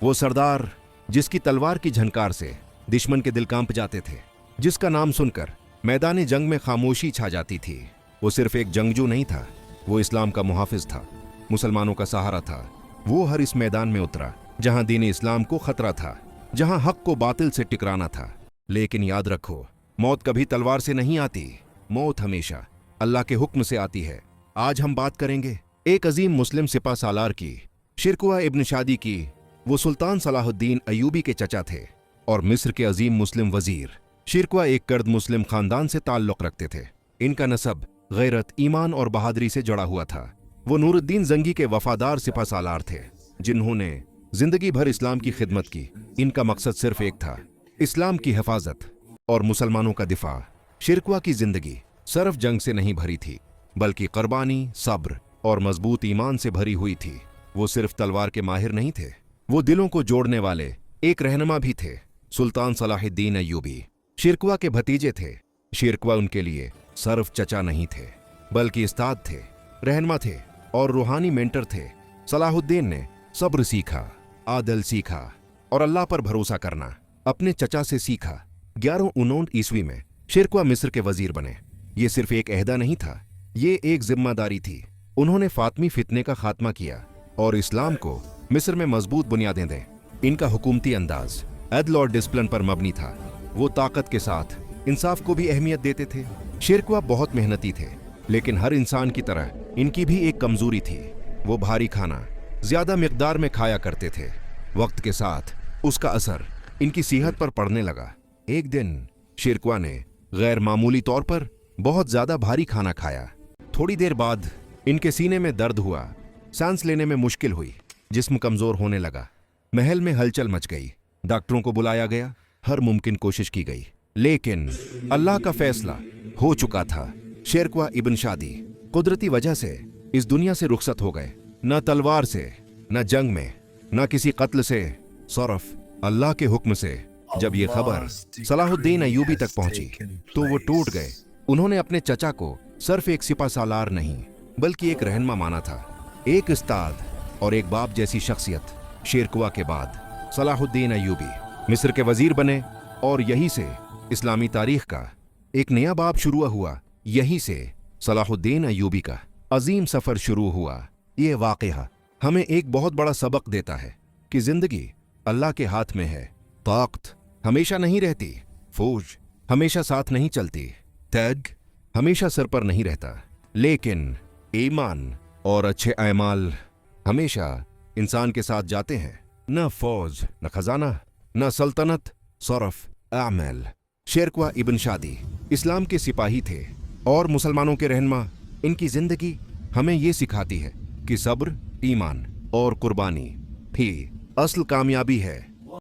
वो सरदार जिसकी तलवार की झनकार से दुश्मन के दिल कांप जाते थे, जिसका नाम सुनकर मैदान जंग में खामोशी छा जाती थी। वो सिर्फ एक जंगजू नहीं था, वो इस्लाम का मुहाफिज था, मुसलमानों का सहारा था। वो हर इस मैदान में उतरा जहां दीन इस्लाम को खतरा था, जहां हक को बातिल से टकराना था। लेकिन याद रखो, मौत कभी तलवार से नहीं आती, मौत हमेशा अल्लाह के हुक्म से आती है। आज हम बात करेंगे एक अजीम मुस्लिम सिपा सालार की, शिरकुआ इब्न शादी की। वो सुल्तान सलाहुद्दीन अयूबी के चचा थे और मिस्र के अजीम मुस्लिम वजीर। शिरकुआ एक कर्द मुस्लिम खानदान से ताल्लुक रखते थे। इनका नसब गैरत, ईमान और बहादुरी से जुड़ा हुआ था। वो नूरुद्दीन जंगी के वफादार सिपा सालार थे, जिन्होंने जिंदगी भर इस्लाम की खिदमत की। इनका मकसद सिर्फ एक था, इस्लाम की हिफाजत और मुसलमानों का दिफा। शिरकुआ की जिंदगी सिर्फ जंग से नहीं भरी थी, बल्कि कुर्बानी, सब्र और मजबूत ईमान से भरी हुई थी। वो सिर्फ तलवार के माहिर नहीं थे, वो दिलों को जोड़ने वाले एक रहनुमा भी थे। सुल्तान सलाहुद्दीन अयूबी शिरकुआ के भतीजे थे। शिरकुआ उनके लिए सिर्फ चचा नहीं थे, बल्कि उस्ताद थे, रहनुमा थे और रूहानी मेंटर थे। सलाहुद्दीन ने सब्र सीखा, आदल सीखा और अल्लाह पर भरोसा करना अपने चचा से सीखा। 1159 ईस्वी में शिरकुआ मिस्र के वजीर बने। ये सिर्फ एक अहदा नहीं था, ये एक जिम्मेदारी थी। उन्होंने फातमी फितने का खात्मा किया और इस्लाम को मिस्र में मजबूत बुनियादें दें। इनका हुकूमती अंदाज अदल और डिसिप्लिन पर मबनी था। वो ताकत के साथ इंसाफ को भी अहमियत देते थे। शिरकुआ बहुत मेहनती थे, लेकिन हर इंसान की तरह इनकी भी एक कमजोरी थी। वो भारी खाना ज्यादा मिकदार में खाया करते थे। वक्त के साथ उसका असर इनकी सेहत पर पड़ने लगा। एक दिन शिरकुआ ने गैर मामूली तौर पर बहुत ज्यादा भारी खाना खाया। थोड़ी देर बाद इनके सीने में दर्द हुआ, सांस लेने में मुश्किल हुई, जिस्म कमजोर होने लगा। महल में हलचल मच गई, डॉक्टरों को बुलाया गया, हर मुमकिन कोशिश की गई, लेकिन अल्लाह का फैसला हो चुका था। शिरकुआ इब्न शादी कुदरती वजह से इस दुनिया से रुखसत हो गए। न तलवार से, न जंग में, न किसी कत्ल से, सिर्फ अल्लाह के हुक्म से। जब ये खबर सलाहुद्दीन अयूबी तक पहुंची तो वो टूट गए। उन्होंने अपने चचा को सिर्फ एक सिपा सालार नहीं, बल्कि एक रहनुमा माना था, एक उस्ताद और एक बाप जैसी शख्सियत। शिरकुआ के बाद सलाहुद्दीन अयूबी मिस्र के वजीर बने और यहीं से इस्लामी तारीख का एक नया बाब शुरू हुआ। यहीं से सलाहुद्दीन अयूबी का अजीम सफर शुरू हुआ। ये वाक़या हमें एक बहुत बड़ा सबक देता है कि जिंदगी अल्लाह के हाथ में है। ताकत हमेशा नहीं रहती, फौज हमेशा साथ नहीं चलती, तैग हमेशा सर पर नहीं रहता, लेकिन ईमान और अच्छे अमाल हमेशा इंसान के साथ जाते हैं। न फौज, न खजाना, न सल्तनत, सिर्फ अमल। शिरकुआ इब्न शादी इस्लाम के सिपाही थे और मुसलमानों के रहनुमा। इनकी जिंदगी हमें ये सिखाती है कि सब्र, ईमान और कुर्बानी ही असल कामयाबी है।